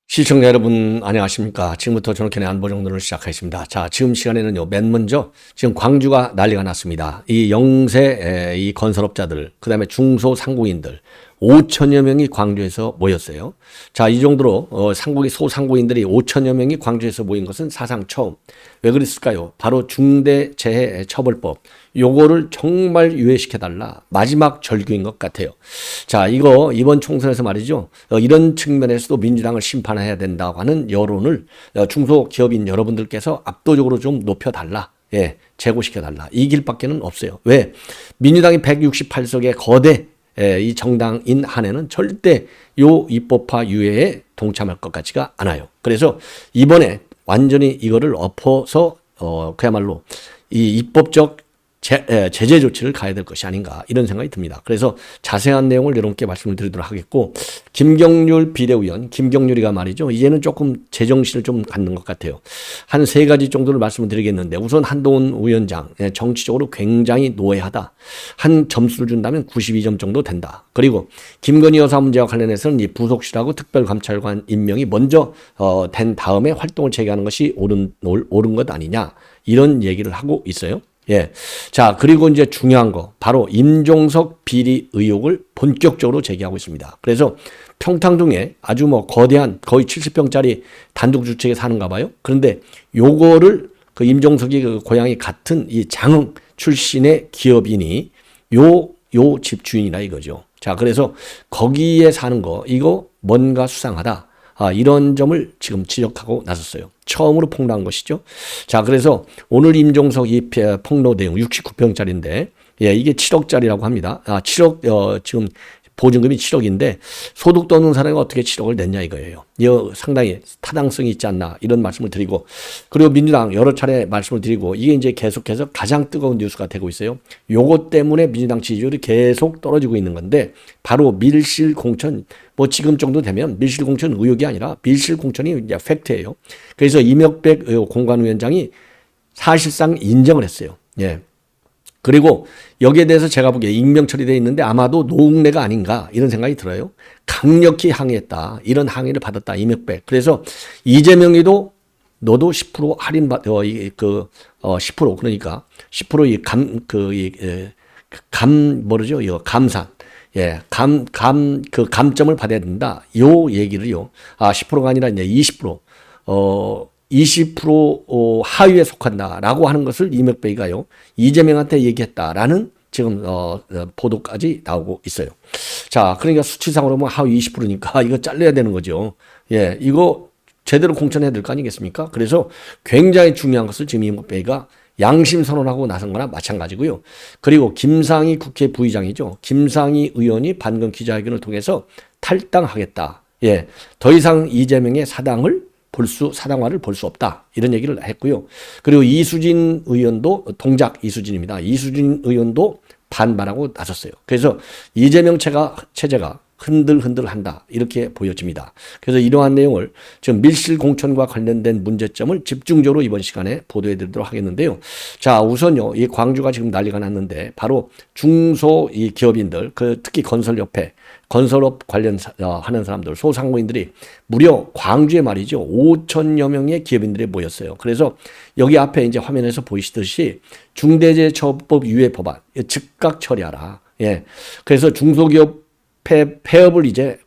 시청자 여러분 안녕하십니까. 지금부터 존경의 안보정론을 시작하겠습니다. 자, 지금 시간에는요, 맨 먼저 지금 광주가 난리가 났습니다. 이 영세 이 건설업자들, 그 다음에 중소상공인들 5천여 명이 광주에서 모였어요. 자, 이 정도로 소상공인들이 5천여 명이 광주에서 모인 것은 사상 처음. 왜 그랬을까요? 바로 중대재해처벌법. 요거를 정말 유예시켜달라. 마지막 절규인 것 같아요. 자, 이거 이번 총선에서 말이죠. 이런 측면에서도 민주당을 심판해야 된다고 하는 여론을 중소기업인 여러분들께서 압도적으로 좀 높여달라. 예, 제고시켜달라. 이 길밖에는 없어요. 왜? 민주당이 168석의 거대 이 정당인 한에는 절대 요 입법화 유예에 동참할 것 같지가 않아요. 그래서 이번에 완전히 이거를 엎어서 그야말로 이 입법적 제재 조치를 가야 될 것이 아닌가 이런 생각이 듭니다. 그래서 자세한 내용을 여러분께 말씀을 드리도록 하겠고, 김경률 비대위원, 김경률이가 말이죠. 이제는 조금 제정신을 좀 갖는 것 같아요. 한 3가지 정도를 말씀을 드리겠는데, 우선 한동훈 위원장 정치적으로 굉장히 노예하다. 한 점수를 준다면 92점 정도 된다. 그리고 김건희 여사 문제와 관련해서는 이 부속실하고 특별감찰관 임명이 먼저 된 다음에 활동을 재개하는 것이 옳은 것 아니냐 이런 얘기를 하고 있어요. 예. 자, 그리고 이제 중요한 거, 바로 임종석 비리 의혹을 본격적으로 제기하고 있습니다. 그래서 평창동에 아주 거대한 거의 70평짜리 단독주택에 사는가 봐요. 그런데 요거를 그 임종석이 그 고향이 같은 이 장흥 출신의 기업인이 요 집 주인이라 이거죠. 자, 그래서 거기에 사는 거, 이거 뭔가 수상하다. 이런 점을 지금 지적하고 나섰어요. 처음으로 폭로한 것이죠. 자, 그래서 오늘 임종석 이 폭로 내용 69평짜리인데, 예, 이게 7억짜리라고 합니다. 7억, 지금 보증금이 7억인데, 소득도 없는 사람이 어떻게 7억을 냈냐 이거예요. 이거 상당히 타당성이 있지 않나 이런 말씀을 드리고, 그리고 민주당 여러 차례 말씀을 드리고, 이게 이제 계속해서 가장 뜨거운 뉴스가 되고 있어요. 요것 때문에 민주당 지지율이 계속 떨어지고 있는 건데, 바로 밀실공천, 지금 정도 되면 밀실공천 의혹이 아니라 밀실공천이 이제 팩트예요. 그래서 이명백 공관위원장이 사실상 인정을 했어요. 예. 그리고 여기에 대해서 제가 보기에 익명 처리되어 있는데 아마도 노웅래가 아닌가 이런 생각이 들어요. 강력히 항의했다. 이런 항의를 받았다. 이명백. 그래서 이재명이도 너도 10% 할인받, 10% 그러니까 10% 모르죠? 이거 감산. 예, 감점을 받아야 된다. 요 얘기를요. 10%가 아니라 이제 20% 하위에 속한다라고 하는 것을 이명박이가요, 이재명한테 얘기했다라는 지금 보도까지 나오고 있어요. 자, 그러니까 수치상으로 보면 하위 20%니까 이거 잘라야 되는 거죠. 예, 이거 제대로 공천해야 될 거 아니겠습니까? 그래서 굉장히 중요한 것을 지금 이명박이가 양심 선언하고 나선 거나 마찬가지고요. 그리고 김상희 국회 부의장이죠. 김상희 의원이 방금 기자회견을 통해서 탈당하겠다. 예, 더 이상 이재명의 사당화를 볼 수 없다. 이런 얘기를 했고요. 그리고 이수진 의원도, 동작 이수진입니다. 이수진 의원도 반발하고 나섰어요. 그래서 이재명 체제가 흔들흔들한다. 이렇게 보여집니다. 그래서 이러한 내용을 지금 밀실공천과 관련된 문제점을 집중적으로 이번 시간에 보도해 드리도록 하겠는데요. 자, 우선요, 이 광주가 지금 난리가 났는데, 바로 중소 이 기업인들, 특히 건설협회, 건설업 하는 사람들, 소상공인들이 무려 광주에 말이죠, 5천여 명의 기업인들이 모였어요. 그래서 여기 앞에 이제 화면에서 보이시듯이 중대재해처벌법 유예 법안 즉각 처리하라. 예. 그래서 중소기업 폐업을 이제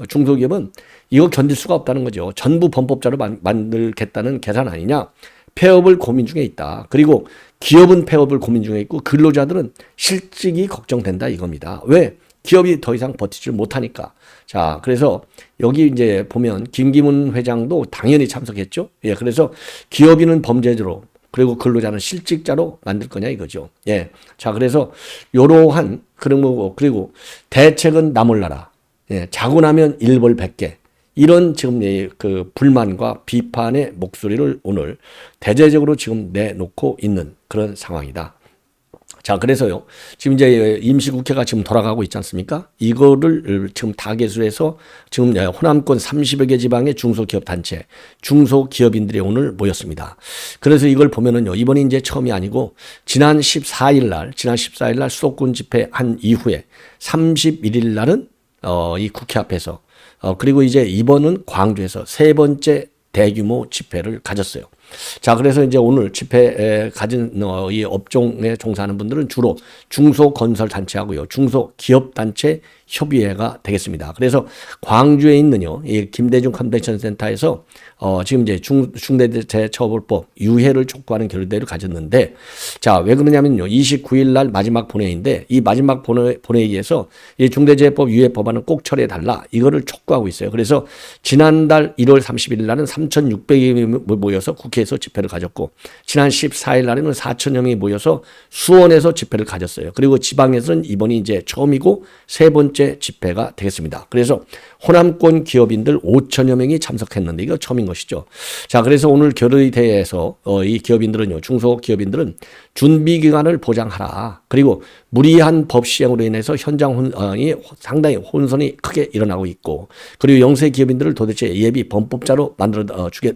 중소기업은 이거 견딜 수가 없다는 거죠. 전부 범법자로 만들겠다는 계산 아니냐. 폐업을 고민 중에 있다. 그리고 기업은 폐업을 고민 중에 있고 근로자들은 실직이 걱정된다 이겁니다. 왜? 기업이 더 이상 버티질 못하니까. 자, 그래서 여기 이제 보면 김기문 회장도 당연히 참석했죠. 예, 그래서 기업인은 범죄자로, 그리고 근로자는 실직자로 만들 거냐 이거죠. 예. 자, 그래서 요러한 그런 거고, 그리고 대책은 나 몰라라. 예. 자고 나면 일벌 100개. 이런 지금 그 불만과 비판의 목소리를 오늘 대대적으로 지금 내놓고 있는 그런 상황이다. 자, 그래서요, 지금 이제 임시국회가 지금 돌아가고 있지 않습니까? 이거를 지금 다 개수해서 지금 호남권 30여 개 지방의 중소기업단체, 중소기업인들이 오늘 모였습니다. 그래서 이걸 보면은요, 이번이 이제 처음이 아니고, 지난 14일 날 수도권 집회한 이후에 31일 날은, 이 국회 앞에서, 그리고 이제 이번은 광주에서 세 번째 대규모 집회를 가졌어요. 자, 그래서 이제 오늘 집회에 가진 이 업종에 종사하는 분들은 주로 중소건설단체하고요, 중소기업단체 협의회가 되겠습니다. 그래서 광주에 있는요, 이 김대중 컨벤션 센터에서 지금 이제 중대재해처벌법 유예를 촉구하는 결의대회를 가졌는데, 자, 왜 그러냐면요, 29일 날 마지막 본회의인데, 이 마지막 본회의에서 이 중대재해법 유예 법안을 꼭 처리해달라, 이거를 촉구하고 있어요. 그래서 지난달 1월 31일 날은 3,600명이 모여서 국회에서 집회를 가졌고, 지난 14일 날에는 4,000여 명이 모여서 수원에서 집회를 가졌어요. 그리고 지방에서는 이번이 이제 처음이고 세 번째 집회가 되겠습니다. 그래서 호남권 기업인들 5천여 명이 참석했는데 이거 처음인 것이죠. 자, 그래서 오늘 결의대회에서 이 기업인들은요, 중소기업인들은 준비 기간을 보장하라. 그리고 무리한 법 시행으로 인해서 현장 상당히 혼선이 크게 일어나고 있고, 그리고 영세 기업인들을 도대체 예비 범법자로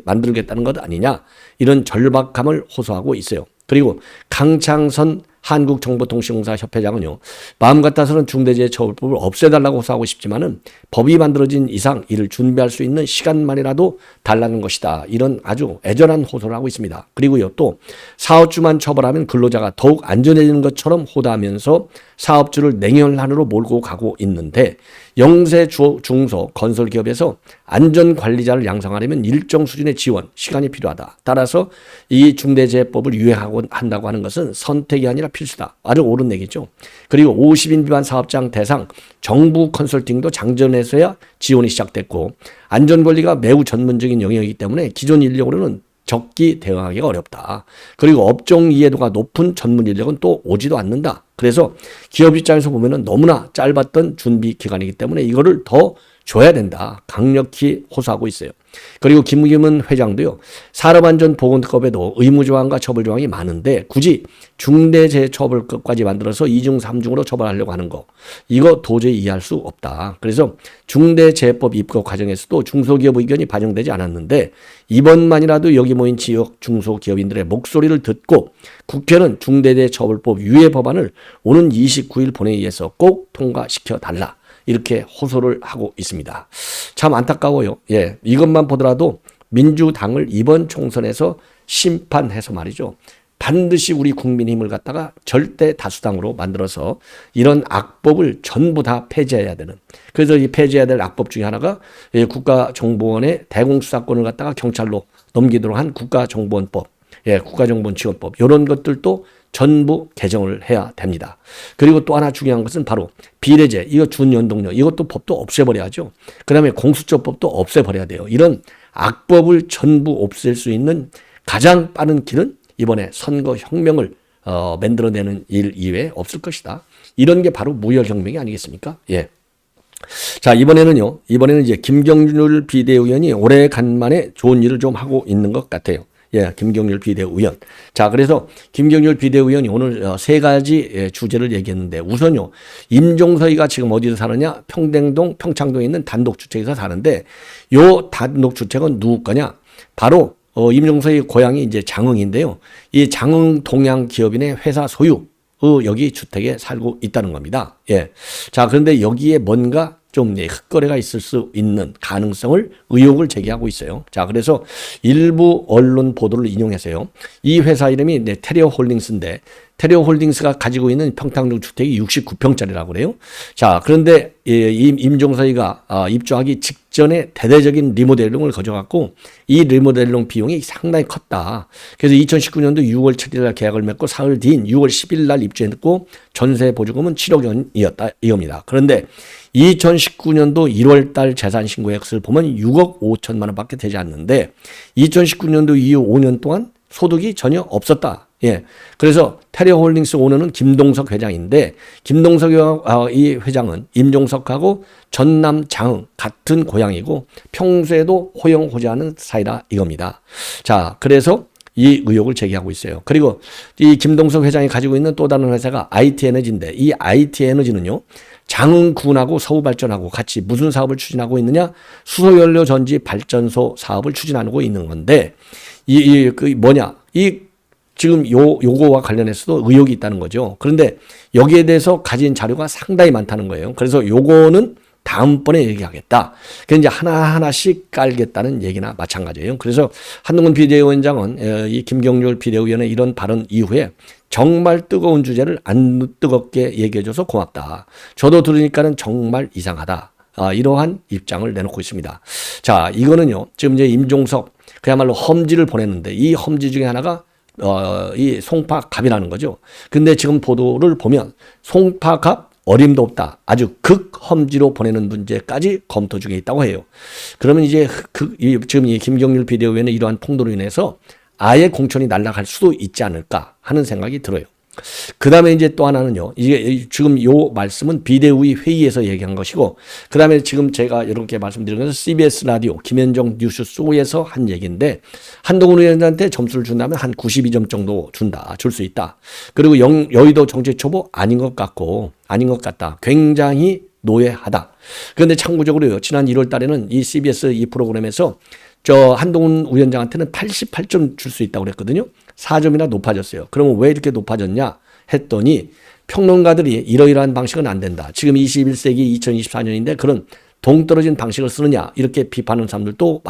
만들겠다는 것 아니냐, 이런 절박함을 호소하고 있어요. 그리고 강창선 한국정보통신공사 협회장은요, 마음 같아서는 중대재해처벌법을 없애달라고 호소하고 싶지만은 법이 만들어진 이상 이를 준비할 수 있는 시간만이라도 달라는 것이다, 이런 아주 애절한 호소를 하고 있습니다. 그리고요, 또 사업주만 처벌하면 근로자가 더욱 안전해지는 것처럼 호도하면서 사업주를 냉혈한으로 몰고 가고 있는데, 영세 중소 건설기업에서 안전관리자를 양성하려면 일정 수준의 지원, 시간이 필요하다. 따라서 이 중대재해법을 유예하고 한다고 하는 것은 선택이 아니라 필수다. 아주 옳은 얘기죠. 그리고 50인 미만 사업장 대상 정부 컨설팅도 장전해서야 지원이 시작됐고, 안전관리가 매우 전문적인 영역이기 때문에 기존 인력으로는 적기 대응하기가 어렵다. 그리고 업종 이해도가 높은 전문 인력은 또 오지도 않는다. 그래서 기업 입장에서 보면은 너무나 짧았던 준비 기간이기 때문에 이거를 더 줘야 된다, 강력히 호소하고 있어요. 그리고 김기문 회장도요, 산업안전보건법에도 의무조항과 처벌조항이 많은데 굳이 중대재해처벌법까지 만들어서 2중 3중으로 처벌하려고 하는 거, 이거 도저히 이해할 수 없다. 그래서 중대재해법 입법 과정에서도 중소기업 의견이 반영되지 않았는데, 이번만이라도 여기 모인 지역 중소기업인들의 목소리를 듣고 국회는 중대재해처벌법 유예 법안을 오는 29일 본회의에서 꼭 통과시켜 달라, 이렇게 호소를 하고 있습니다. 참 안타까워요. 예, 이것만 보더라도 민주당을 이번 총선에서 심판해서 말이죠, 반드시 우리 국민의힘을 갖다가 절대 다수당으로 만들어서 이런 악법을 전부 다 폐지해야 되는, 그래서 이 폐지해야 될 악법 중에 하나가 국가정보원의 대공수사권을 갖다가 경찰로 넘기도록 한 국가정보원법, 국가정보원지원법, 이런 것들도 전부 개정을 해야 됩니다. 그리고 또 하나 중요한 것은 바로 비례제, 이거 준연동형, 이것도 법도 없애버려야죠. 그 다음에 공수처법도 없애버려야 돼요. 이런 악법을 전부 없앨 수 있는 가장 빠른 길은 이번에 선거혁명을 만들어내는 일 이외에 없을 것이다. 이런 게 바로 무혈혁명이 아니겠습니까? 예. 자, 이번에는 이제 김경률 비대위원이 오래간만에 좋은 일을 좀 하고 있는 것 같아요. 예, 김경률 비대위원. 자, 그래서 김경률 비대위원이 오늘 세 가지 주제를 얘기했는데, 우선요, 임종서이가 지금 어디서 사느냐? 평택동, 평창동에 있는 단독주택에서 사는데, 요 단독주택은 누구 거냐? 바로 임종서의 고향이 이제 장흥인데요, 이 장흥 동양 기업인의 회사 소유 여기 주택에 살고 있다는 겁니다. 예. 자, 그런데 여기에 뭔가 좀 흑거래가 있을 수 있는 가능성을, 의혹을 제기하고 있어요. 자, 그래서 일부 언론 보도를 인용해서요, 이 회사 이름이 테리어 홀딩스인데, 테리어 홀딩스가 가지고 있는 평택동 주택이 69평짜리라고 그래요. 자, 그런데 임종서이가 입주하기 직전에 대대적인 리모델링을 거쳐갖고 이 리모델링 비용이 상당히 컸다. 그래서 2019년도 6월 7일 날 계약을 맺고 사흘 뒤인 6월 10일 날 입주했고 전세 보조금은 7억 원이었다, 이겁니다. 그런데 2019년도 1월 달 재산 신고액을 보면 6억 5천만 원밖에 되지 않는데 2019년도 이후 5년 동안 소득이 전혀 없었다. 예. 그래서 테리어 홀딩스 오너는 김동석 회장인데, 김동석 이 회장은 임종석하고 전남 장흥 같은 고향이고 평소에도 호영호재하는 사이다, 이겁니다. 자, 그래서 이 의혹을 제기하고 있어요. 그리고 이 김동석 회장이 가지고 있는 또 다른 회사가 IT에너지인데 이 IT에너지는요. 장흥군하고 서울발전하고 같이 무슨 사업을 추진하고 있느냐? 수소연료 전지 발전소 사업을 추진하고 있는 건데 그 뭐냐? 지금 요거와 관련해서도 의혹이 있다는 거죠. 그런데 여기에 대해서 가진 자료가 상당히 많다는 거예요. 그래서 요거는 다음번에 얘기하겠다. 그래서 이제 하나하나씩 깔겠다는 얘기나 마찬가지예요. 그래서 한동훈 비대위원장은 이 김경률 비대위원의 이런 발언 이후에 정말 뜨거운 주제를 안 뜨겁게 얘기해줘서 고맙다. 저도 들으니까는 정말 이상하다. 이러한 입장을 내놓고 있습니다. 자, 이거는요. 지금 이제 임종석 그야말로 험지를 보냈는데 이 험지 중에 하나가 이 송파갑이라는 거죠. 근데 지금 보도를 보면 송파갑 어림도 없다. 아주 극험지로 보내는 문제까지 검토 중에 있다고 해요. 그러면 이제 지금 이 김경률 비대위원의 이러한 폭로로 인해서 아예 공천이 날아갈 수도 있지 않을까 하는 생각이 들어요. 그 다음에 이제 또 하나는요. 이게 지금 요 말씀은 비대위 회의에서 얘기한 것이고, 그 다음에 지금 제가 이렇게 말씀드린 것은 CBS 라디오 김현정 뉴스 쇼에서 한 얘기인데, 한동훈 의원한테 점수를 준다면 한 92점 정도 줄 수 있다. 그리고 여의도 정치초보 아닌 것 같다. 굉장히 노예하다. 그런데 참고적으로요. 지난 1월 달에는 이 CBS 이 프로그램에서 한동훈 위원장한테는 88점 줄 수 있다고 그랬거든요. 4점이나 높아졌어요. 그러면 왜 이렇게 높아졌냐 했더니 평론가들이 이러이러한 방식은 안 된다. 지금 21세기 2024년인데 그런 동떨어진 방식을 쓰느냐 이렇게 비판하는 사람들도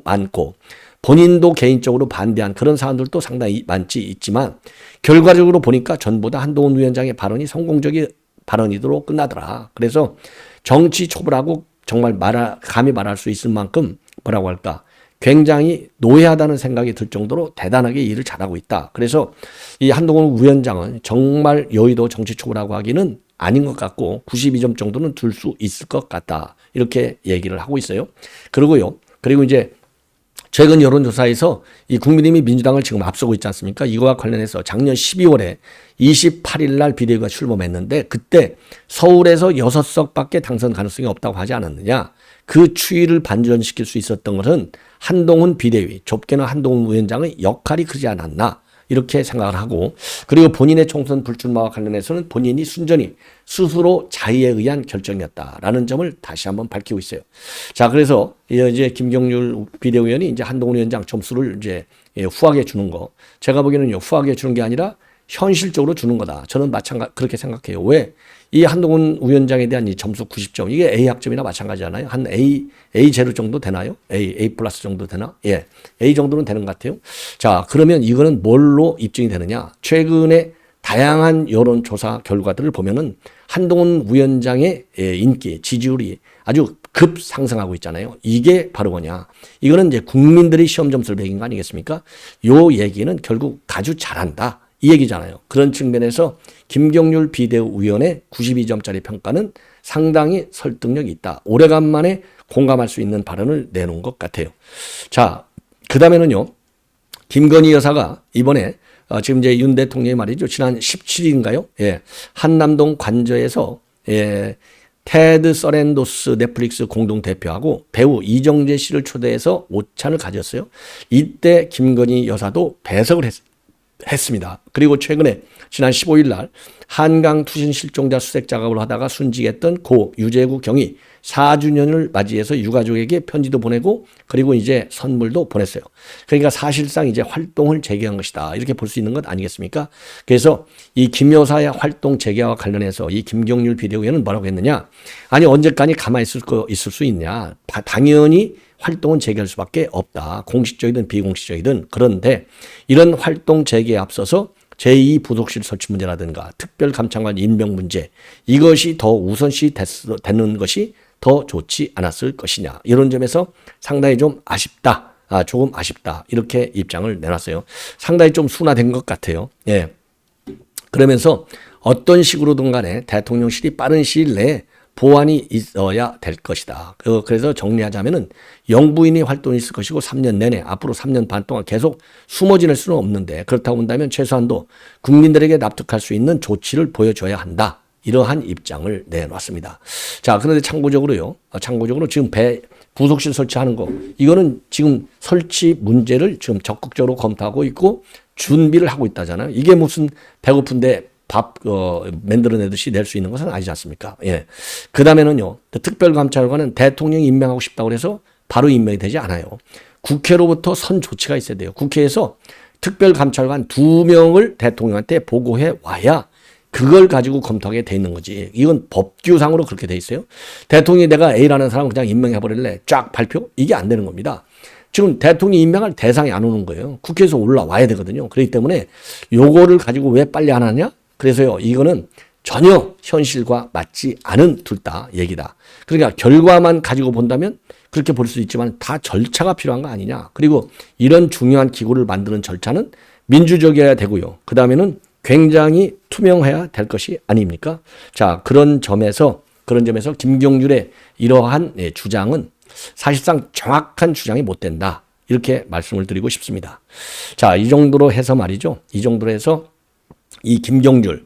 많고 본인도 개인적으로 반대한 그런 사람들도 상당히 있지만 결과적으로 보니까 전부 다 한동훈 위원장의 발언이 성공적인 발언이도록 끝나더라. 그래서 정치 초보라고 정말 감히 말할 수 있을 만큼 뭐라고 할까? 굉장히 노예하다는 생각이 들 정도로 대단하게 일을 잘하고 있다. 그래서 이 한동훈 위원장은 정말 여의도 정치 초보라고 하기는 아닌 것 같고 92점 정도는 줄 수 있을 것 같다. 이렇게 얘기를 하고 있어요. 그리고 이제 최근 여론조사에서 이 국민의힘이 민주당을 지금 앞서고 있지 않습니까? 이거와 관련해서 작년 12월에 28일 날 비대위가 출범했는데 그때 서울에서 6석밖에 당선 가능성이 없다고 하지 않았느냐. 그 추이를 반전시킬 수 있었던 것은 한동훈 비대위, 좁게는 한동훈 위원장의 역할이 크지 않았나 이렇게 생각을 하고 그리고 본인의 총선 불출마와 관련해서는 본인이 순전히 스스로 자의에 의한 결정이었다라는 점을 다시 한번 밝히고 있어요. 자, 그래서 이제 김경률 비대위원이 이제 한동훈 위원장 점수를 이제 후하게 주는 거 제가 보기에는요 후하게 주는 게 아니라 현실적으로 주는 거다. 저는 그렇게 생각해요. 왜? 이 한동훈 위원장에 대한 이 점수 90점, 이게 A 학점이나 마찬가지잖아요. 한 A 제로 정도 되나요? A 플러스 정도 되나? 예. A 정도는 되는 것 같아요. 자, 그러면 이거는 뭘로 입증이 되느냐? 최근에 다양한 여론조사 결과들을 보면은 한동훈 위원장의 인기, 지지율이 아주 급 상승하고 있잖아요. 이게 바로 뭐냐? 이거는 이제 국민들이 시험 점수를 매긴 거 아니겠습니까? 요 얘기는 결국 아주 잘한다. 이 얘기잖아요. 그런 측면에서 김경률 비대위원의 92점짜리 평가는 상당히 설득력이 있다. 오래간만에 공감할 수 있는 발언을 내놓은 것 같아요. 자, 그 다음에는요. 김건희 여사가 이번에 지금 이제 윤 대통령이 말이죠. 지난 17일인가요? 예. 한남동 관저에서 테드 서렌도스 넷플릭스 공동 대표하고 배우 이정재 씨를 초대해서 오찬을 가졌어요. 이때 김건희 여사도 배석을 했습니다. 그리고 최근에 지난 15일 날 한강 투신 실종자 수색 작업을 하다가 순직했던 고 유재구 경위 4주년을 맞이해서 유가족에게 편지도 보내고 그리고 이제 선물도 보냈어요. 그러니까 사실상 이제 활동을 재개한 것이다. 이렇게 볼 수 있는 것 아니겠습니까? 그래서 이 김 여사의 활동 재개와 관련해서 이 김경률 비대위원은 뭐라고 했느냐? 아니 언제까지 가만히 있을 수 있냐? 당연히 활동은 재개할 수밖에 없다. 공식적이든 비공식적이든. 그런데 이런 활동 재개에 앞서서 제2 부속실 설치 문제라든가 특별감찰관 임명 문제 이것이 더 우선시 되는 것이 더 좋지 않았을 것이냐. 이런 점에서 상당히 좀 아쉽다. 조금 아쉽다. 이렇게 입장을 내놨어요. 상당히 좀 순화된 것 같아요. 예. 그러면서 어떤 식으로든 간에 대통령실이 빠른 시일 내에 보완이 있어야 될 것이다. 그래서 정리하자면은 영부인이 활동이 있을 것이고 3년 내내 앞으로 3년 반 동안 계속 숨어 지낼 수는 없는데 그렇다고 본다면 최소한도 국민들에게 납득할 수 있는 조치를 보여줘야 한다. 이러한 입장을 내놨습니다. 자, 그런데 참고적으로 지금 부속실 설치하는 거 이거는 지금 설치 문제를 지금 적극적으로 검토하고 있고 준비를 하고 있다잖아요. 이게 무슨 배고픈데 밥 만들어내듯이 낼 수 있는 것은 아니지 않습니까? 예. 그 다음에는요. 특별감찰관은 대통령이 임명하고 싶다고 해서 바로 임명이 되지 않아요. 국회로부터 선 조치가 있어야 돼요. 국회에서 특별감찰관 2명을 대통령한테 보고해 와야 그걸 가지고 검토하게 돼 있는 거지. 이건 법규상으로 그렇게 돼 있어요. 대통령이 내가 A라는 사람을 그냥 임명해버릴래. 쫙 발표? 이게 안 되는 겁니다. 지금 대통령이 임명할 대상이 안 오는 거예요. 국회에서 올라와야 되거든요. 그렇기 때문에 요거를 가지고 왜 빨리 안 하냐? 그래서요. 이거는 전혀 현실과 맞지 않은 둘 다 얘기다. 그러니까 결과만 가지고 본다면 그렇게 볼 수 있지만 다 절차가 필요한 거 아니냐. 그리고 이런 중요한 기구를 만드는 절차는 민주적이어야 되고요. 그 다음에는 굉장히 투명해야 될 것이 아닙니까? 자, 그런 점에서 김경률의 이러한 주장은 사실상 정확한 주장이 못 된다. 이렇게 말씀을 드리고 싶습니다. 자, 이 정도로 해서 말이죠. 이 정도로 해서 이 김경률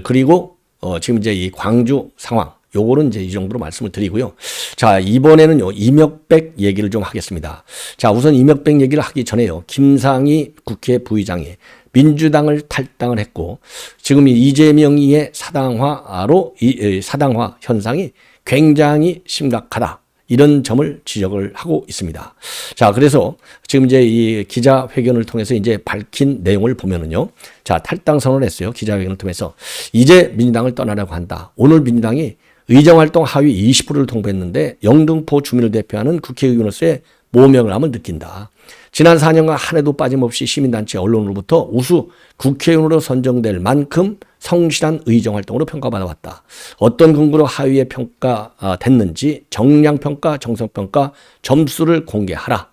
그리고 지금 이제 이 광주 상황 요거는 이제 이 정도로 말씀을 드리고요. 자, 이번에는요, 이명백 얘기를 좀 하겠습니다. 자, 우선 이명백 얘기를 하기 전에요. 김상희 국회 부의장이 민주당을 탈당을 했고, 지금 이재명의 사당화 현상이 굉장히 심각하다. 이런 점을 지적을 하고 있습니다. 자, 그래서 지금 이제 이 기자회견을 통해서 이제 밝힌 내용을 보면은요. 자, 탈당 선언을 했어요. 기자회견을 통해서. 이제 민주당을 떠나려고 한다. 오늘 민주당이 의정활동 하위 20%를 통보했는데 영등포 주민을 대표하는 국회의원으로서의 모명감을 느낀다. 지난 4년간 한 해도 빠짐없이 시민단체 언론으로부터 우수 국회의원으로 선정될 만큼 성실한 의정활동으로 평가받아왔다. 어떤 근거로 하위에 평가됐는지 정량평가, 정성평가 점수를 공개하라.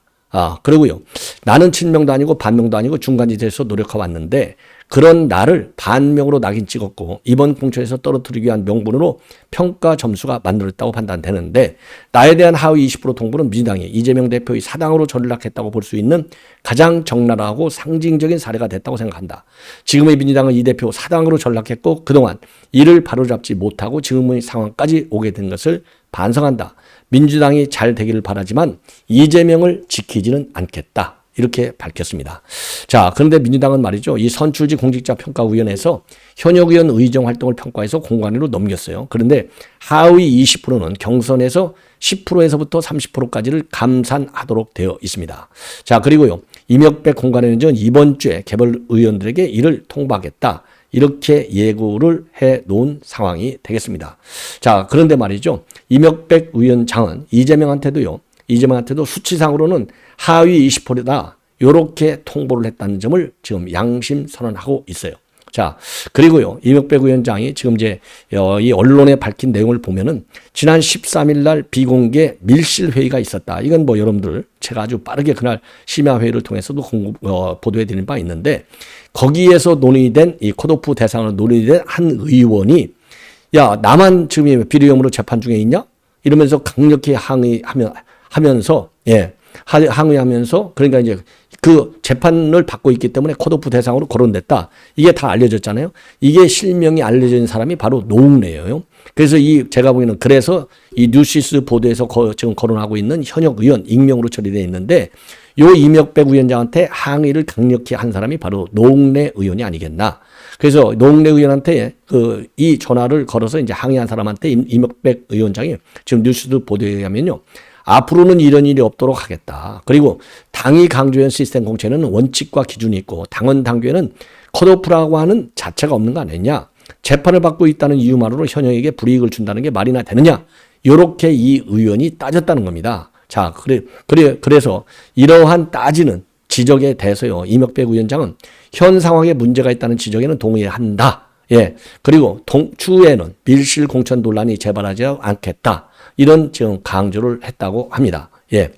그리고요. 나는 친명도 아니고 반명도 아니고 중간지대에서 노력해왔는데 그런 나를 반명으로 낙인 찍었고 이번 공천에서 떨어뜨리기 위한 명분으로 평가 점수가 만들어졌다고 판단되는데 나에 대한 하위 20% 통보는 민주당이 이재명 대표의 사당으로 전락했다고 볼 수 있는 가장 적나라하고 상징적인 사례가 됐다고 생각한다. 지금의 민주당은 이 대표 사당으로 전락했고 그동안 이를 바로잡지 못하고 지금의 상황까지 오게 된 것을 반성한다. 민주당이 잘 되기를 바라지만 이재명을 지키지는 않겠다. 이렇게 밝혔습니다. 자, 그런데 민주당은 말이죠. 이 선출직 공직자평가위원회에서 현역 의원 의정 활동을 평가해서 공관위로 넘겼어요. 그런데 하위 20%는 경선에서 10%에서부터 30%까지를 감산하도록 되어 있습니다. 자, 그리고요. 이명백 공관위원장은 이번 주에 개별 의원들에게 이를 통보하겠다. 이렇게 예고를 해 놓은 상황이 되겠습니다. 자, 그런데 말이죠. 이명백 위원장은 이재명한테도 수치상으로는 하위 20%다. 이렇게 통보를 했다는 점을 지금 양심 선언하고 있어요. 자, 그리고요. 이명백 위원장이 지금 이제 이 언론에 밝힌 내용을 보면은 지난 13일 날 비공개 밀실 회의가 있었다. 이건 뭐 여러분들 제가 아주 빠르게 그날 심야 회의를 통해서도 보도해 드린 바 있는데 거기에서 논의된 이 컷오프 대상으로 논의된 한 의원이 야, 나만 지금 비리혐의로 재판 중에 있냐? 이러면서 강력히 항의하면서 그러니까 이제 그 재판을 받고 있기 때문에 컷오프 대상으로 거론됐다. 이게 다 알려졌잖아요. 이게 실명이 알려진 사람이 바로 노웅래예요. 그래서 제가 보기에는 그래서 이 뉴시스 보도에서 지금 거론하고 있는 현역 의원 익명으로 처리되어 있는데 요 이명백 위원장한테 항의를 강력히 한 사람이 바로 노웅래 의원이 아니겠나. 그래서 노웅래 의원한테 이 전화를 걸어서 이제 항의한 사람한테 이명백 위원장이 지금 뉴시스 보도에 의하면요. 앞으로는 이런 일이 없도록 하겠다. 그리고 당이 강조한 시스템 공천에는 원칙과 기준이 있고 당원 당규에는 컷오프라고 하는 자체가 없는 거 아니냐. 재판을 받고 있다는 이유만으로 현역에게 불이익을 준다는 게 말이나 되느냐. 이렇게 이 의원이 따졌다는 겁니다. 자, 그래서 이러한 따지는 지적에 대해서요. 이명백 위원장은 현 상황에 문제가 있다는 지적에는 동의한다. 예. 그리고 추후에는 밀실 공천 논란이 재발하지 않겠다. 이런 지금 강조를 했다고 합니다. 예.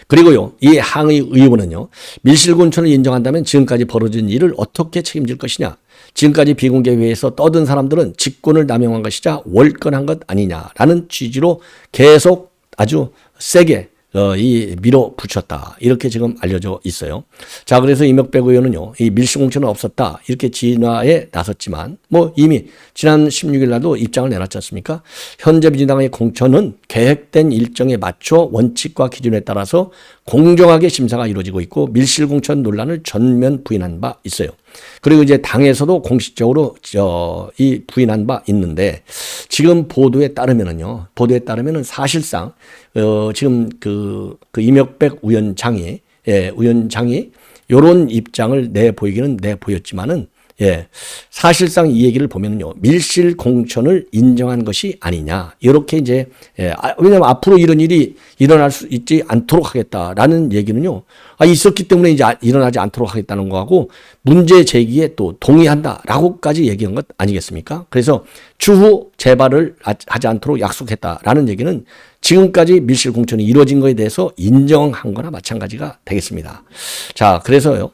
그리고요, 이 항의 의원은요, 밀실 공천을 인정한다면 지금까지 벌어진 일을 어떻게 책임질 것이냐. 지금까지 비공개 회의에서 떠든 사람들은 직권을 남용한 것이자 월권한 것 아니냐라는 취지로 계속 아주 세게 이 밀어붙였다. 이렇게 지금 알려져 있어요. 자, 그래서 이명박 의원은요, 이 밀실공천은 없었다. 이렇게 진화에 나섰지만, 뭐 이미 지난 16일 날도 입장을 내놨지 않습니까? 현재 민주당의 공천은 계획된 일정에 맞춰 원칙과 기준에 따라서 공정하게 심사가 이루어지고 있고, 밀실공천 논란을 전면 부인한 바 있어요. 그리고 이제 당에서도 공식적으로 이 부인한 바 있는데, 지금 보도에 따르면은요, 사실상 지금 그 이명박 위원장이 요런 입장을 내보이기는 내보였지만은, 사실상 이 얘기를 보면은요, 밀실 공천을 인정한 것이 아니냐. 이렇게 이제, 왜냐면 앞으로 이런 일이 일어날 수 있지 않도록 하겠다라는 얘기는요, 있었기 때문에 이제 일어나지 않도록 하겠다는 거하고 문제 제기에 또 동의한다라고까지 얘기한 것 아니겠습니까? 그래서 추후 재발을 하지 않도록 약속했다라는 얘기는 지금까지 밀실 공천이 이루어진 것에 대해서 인정한 거나 마찬가지가 되겠습니다. 자, 그래서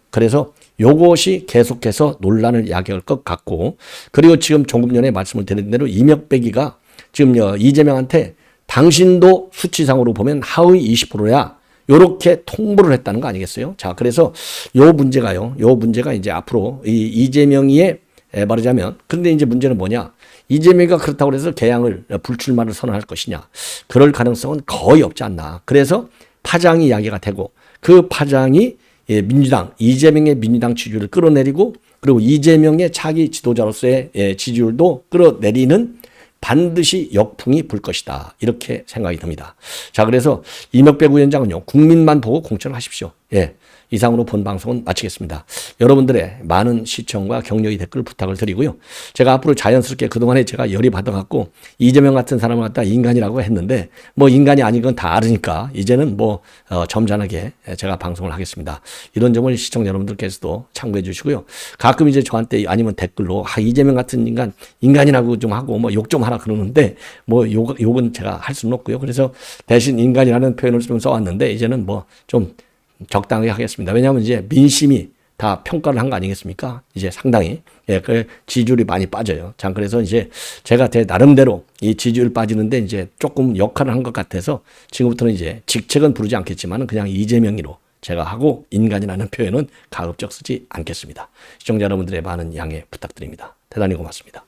요것이 계속해서 논란을 야기할 것 같고, 그리고 지금 조금 전에 말씀을 드린 대로 이명박이가 지금 이재명한테 당신도 수치상으로 보면 하위 20%야. 요렇게 통보를 했다는 거 아니겠어요? 자, 그래서 요 문제가 이제 앞으로 이재명이의 말하자면, 근데 이제 문제는 뭐냐? 이재명이가 그렇다고 해서 개항을 불출마를 선언할 것이냐? 그럴 가능성은 거의 없지 않나. 그래서 파장이 야기가 되고, 그 파장이 이재명의 민주당 지지율을 끌어내리고, 그리고 이재명의 차기 지도자로서의 지지율도 끌어내리는 반드시 역풍이 불 것이다. 이렇게 생각이 듭니다. 자, 그래서 이명박 위원장은요, 국민만 보고 공천을 하십시오. 이상으로 본 방송은 마치겠습니다. 여러분들의 많은 시청과 격려의 댓글 부탁을 드리고요. 제가 앞으로 자연스럽게 그동안에 제가 열이 받아갖고 이재명 같은 사람을 갖다 인간이라고 했는데, 뭐 인간이 아닌 건 다 알으니까 이제는 뭐 점잖하게 제가 방송을 하겠습니다. 이런 점을 시청자 여러분들께서도 참고해 주시고요. 가끔 이제 저한테 아니면 댓글로 이재명 같은 인간이라고 좀 하고 뭐 욕 좀 하라 그러는데, 뭐 욕은 제가 할 수는 없고요. 그래서 대신 인간이라는 표현을 좀 써왔는데, 이제는 뭐 좀 적당하게 하겠습니다. 왜냐하면 이제 민심이 다 평가를 한 거 아니겠습니까? 이제 상당히 그 지지율이 많이 빠져요. 자, 그래서 이제 제가 제 나름대로 이 지지율 빠지는데 이제 조금 역할을 한 것 같아서 지금부터는 이제 직책은 부르지 않겠지만 그냥 이재명이로 제가 하고, 인간이라는 표현은 가급적 쓰지 않겠습니다. 시청자 여러분들의 많은 양해 부탁드립니다. 대단히 고맙습니다.